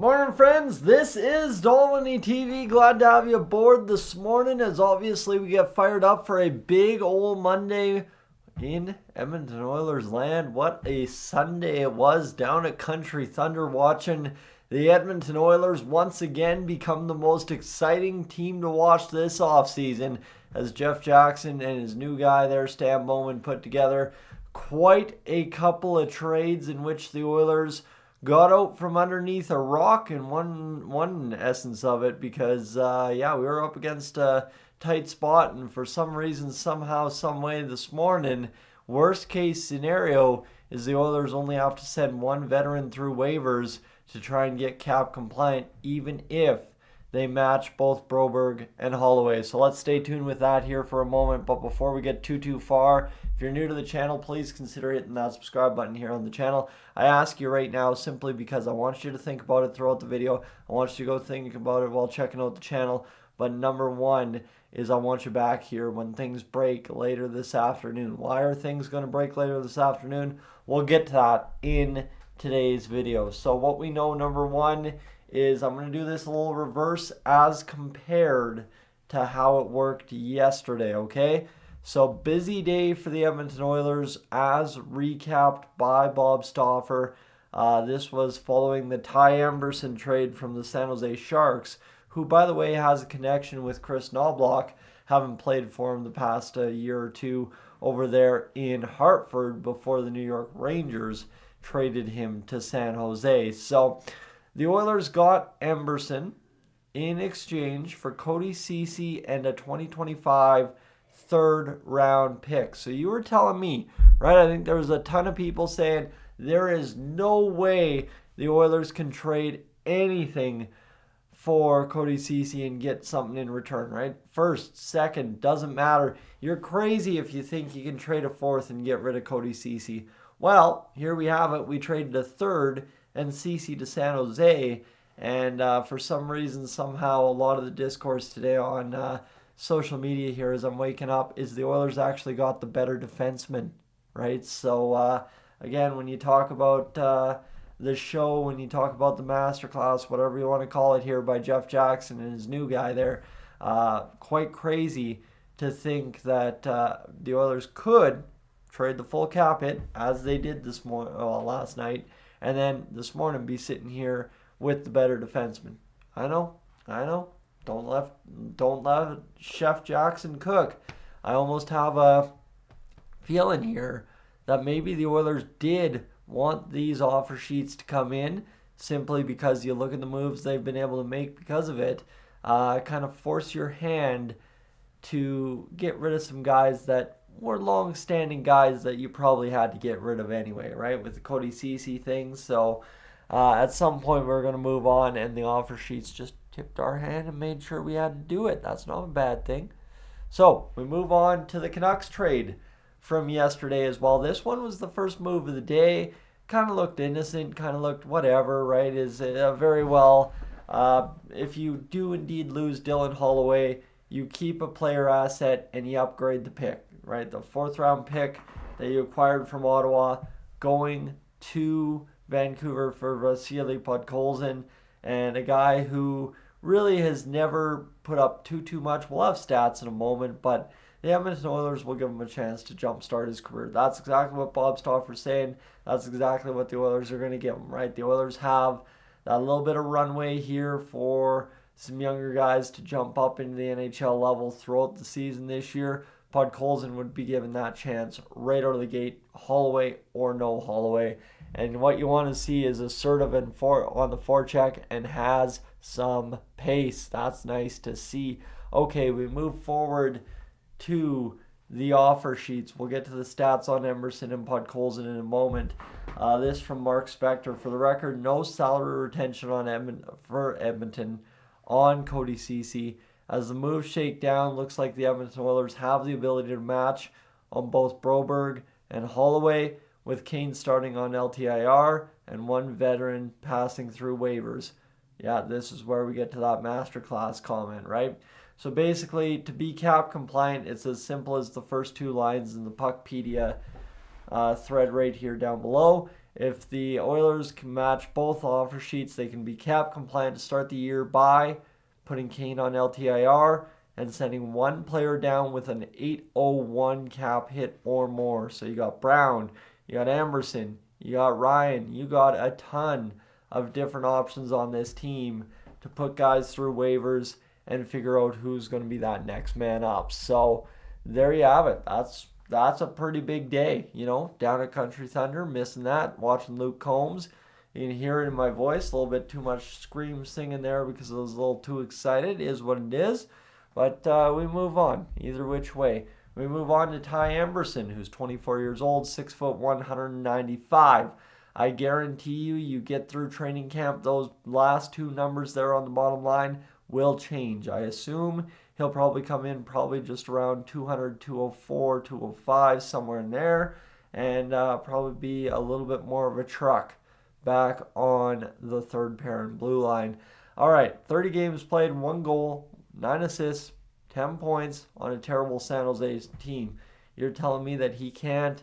Morning, friends. This is Dolany TV. Glad to have you aboard this morning as obviously we get fired up for a big old Monday in Edmonton Oilers land. What a Sunday it was down at Country Thunder watching the Edmonton Oilers once again become the most exciting team to watch this offseason as Jeff Jackson and his new guy there, Stan Bowman, put together quite a couple of trades in which the Oilers got out from underneath a rock in one essence of it because we were up against a tight spot, and for some reason, somehow, some way this morning, worst case scenario is the Oilers only have to send one veteran through waivers to try and get cap compliant, even if they match both Broberg and Holloway. So let's stay tuned with that here for a moment. But before we get too far, if you're new to the channel, please consider hitting that subscribe button here on the channel. I ask you right now simply because I want you to think about it throughout the video. I want you to go think about it while checking out the channel. But number one is I want you back here when things break later this afternoon. Why are things going to break later this afternoon? We'll get to that in today's video. So what we know, number one, is I'm going to do this a little reverse as compared to how it worked yesterday, okay? So busy day for the Edmonton Oilers as recapped by Bob Stauffer. This was following the Ty Emberson trade from the San Jose Sharks, who, by the way, has a connection with Chris Knobloch, having played for him the past year or two over there in Hartford before the New York Rangers traded him to San Jose. So the Oilers got Emberson in exchange for Cody Ceci and a 2025 third round pick. So you were telling me, right? I think there was a ton of people saying there is no way the Oilers can trade anything for Cody Ceci and get something in return, right? First, second, doesn't matter. You're crazy if you think you can trade a fourth and get rid of Cody Ceci. Well, here we have it. We traded a third and Ceci to San Jose, and for some reason, somehow, a lot of the discourse today on social media here as I'm waking up is the Oilers actually got the better defenseman, right? So again, when you talk about the show, when you talk about the masterclass, whatever you want to call it here by Jeff Jackson and his new guy there, quite crazy to think that the Oilers could trade the full cap hit as they did last night, and then this morning be sitting here with the better defenseman. I know. Don't let Chef Jackson cook. I almost have a feeling here that maybe the Oilers did want these offer sheets to come in simply because you look at the moves they've been able to make because of it. Kind of force your hand to get rid of some guys that were long-standing guys that you probably had to get rid of anyway, right? With the Cody Ceci thing. So at some point we're going to move on, and the offer sheets just tipped our hand and made sure we had to do it. That's not a bad thing. So we move on to the Canucks trade from yesterday as well. This one was the first move of the day. Kind of looked innocent, kind of looked whatever, right? Is very well. If you do indeed lose Dylan Holloway, you keep a player asset and you upgrade the pick, right? The fourth round pick that you acquired from Ottawa going to Vancouver for Vasily Podkolzin, and a guy who really has never put up too much. We'll have stats in a moment, but the Edmonton Oilers will give him a chance to jumpstart his career. That's exactly what Bob Stauffer's saying. That's exactly what the Oilers are going to give him, right? The Oilers have that little bit of runway here for some younger guys to jump up into the NHL level throughout the season this year. Podkolzin would be given that chance right out of the gate, Holloway or no Holloway. And what you want to see is assertive and on the forecheck and has some pace. That's nice to see. Okay, we move forward to the offer sheets. We'll get to the stats on Emberson and Podkolzin in a moment. This from Mark Spector. For the record, no salary retention for Edmonton on Cody Ceci. As the moves shake down, looks like the Edmonton Oilers have the ability to match on both Broberg and Holloway, with Kane starting on LTIR and one veteran passing through waivers. Yeah, this is where we get to that masterclass comment, right? So basically, to be cap compliant, it's as simple as the first two lines in the Puckpedia thread right here down below. If the Oilers can match both offer sheets, they can be cap compliant to start the year by putting Kane on LTIR and sending one player down with an 801 cap hit or more. So you got Brown, you got Emerson, you got Ryan, you got a ton of different options on this team to put guys through waivers and figure out who's going to be that next man up. So there you have it. That's a pretty big day, down at Country Thunder, missing that, watching Luke Combs. You can hear it in my voice, a little bit too much scream singing there because I was a little too excited, is what it is. But we move on, either which way. We move on to Ty Emberson, who's 24 years old, 6 foot 195. I guarantee you get through training camp, those last two numbers there on the bottom line will change. I assume he'll probably come in just around 200, 204, 205, somewhere in there, and probably be a little bit more of a truck back on the third pair and blue line. All right, 30 games played, 1 goal, 9 assists, 10 points on a terrible San Jose team. You're telling me that he can't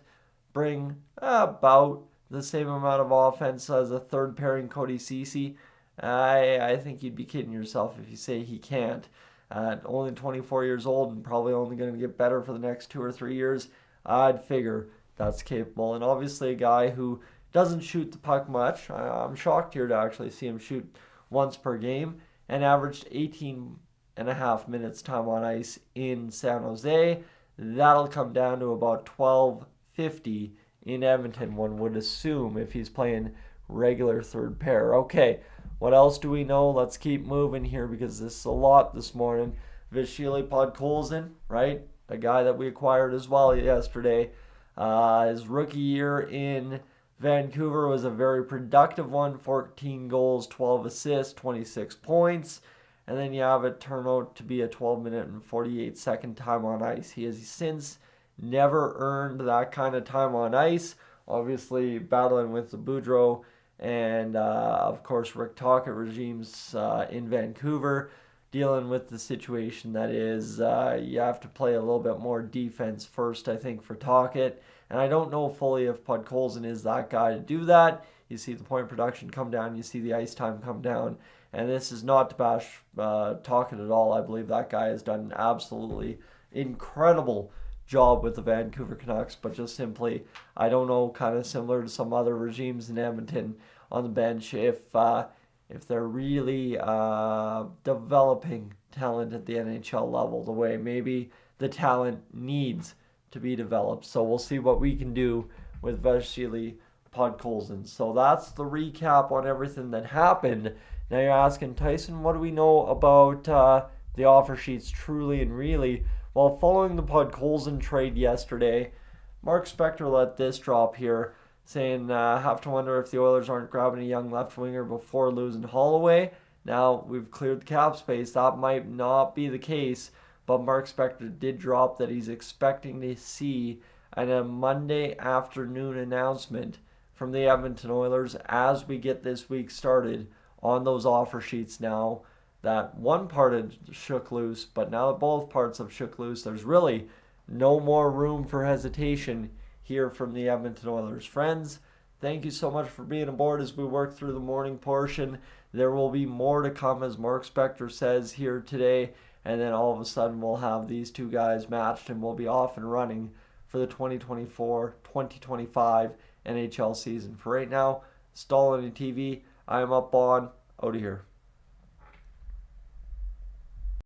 bring about the same amount of offense as a third pairing Cody Ceci? I think you'd be kidding yourself if you say he can't. Only 24 years old and probably only going to get better for the next 2 or 3 years. I'd figure that's capable. And obviously a guy who doesn't shoot the puck much. I'm shocked here to actually see him shoot once per game and averaged 18.5 minutes time on ice in San Jose. That'll come down to about 12.50 in Edmonton, one would assume, if he's playing regular third pair. Okay, what else do we know? Let's keep moving here because this is a lot this morning. Vasily Podkolzin, right? A guy that we acquired as well yesterday. His rookie year in Vancouver was a very productive one. 14 goals, 12 assists, 26 points. And then you have it turn out to be a 12-minute and 48-second time on ice. He has since never earned that kind of time on ice. Obviously battling with the Boudreau and, of course, Rick Tocchet regimes in Vancouver, dealing with the situation that is you have to play a little bit more defense first, I think, for Tocchet. And I don't know fully if Podkolzin is that guy to do that. You see the point production come down. You see the ice time come down. And this is not to bash Tocchet at all. I believe that guy has done an absolutely incredible job with the Vancouver Canucks. But just simply, I don't know, kind of similar to some other regimes in Edmonton on the bench, if they're really developing talent at the NHL level the way maybe the talent needs to be developed. So we'll see what we can do with Vasily Podkolzin. So that's the recap on everything that happened. Now you're asking, Tyson, what do we know about the offer sheets truly and really? Well, following the Podkolzin trade yesterday, Mark Spector let this drop here, saying, have to wonder if the Oilers aren't grabbing a young left winger before losing Holloway. Now, we've cleared the cap space. That might not be the case, but Mark Spector did drop that he's expecting to see a Monday afternoon announcement from the Edmonton Oilers as we get this week started on those offer sheets now. That one part had shook loose, but now that both parts have shook loose, there's really no more room for hesitation here from the Edmonton Oilers. Friends, thank you so much for being aboard as we work through the morning portion. There will be more to come, as Mark Spector says here today, and then all of a sudden we'll have these two guys matched and we'll be off and running for the 2024-2025 NHL season. For right now, Stollen TV, I am up on, out of here.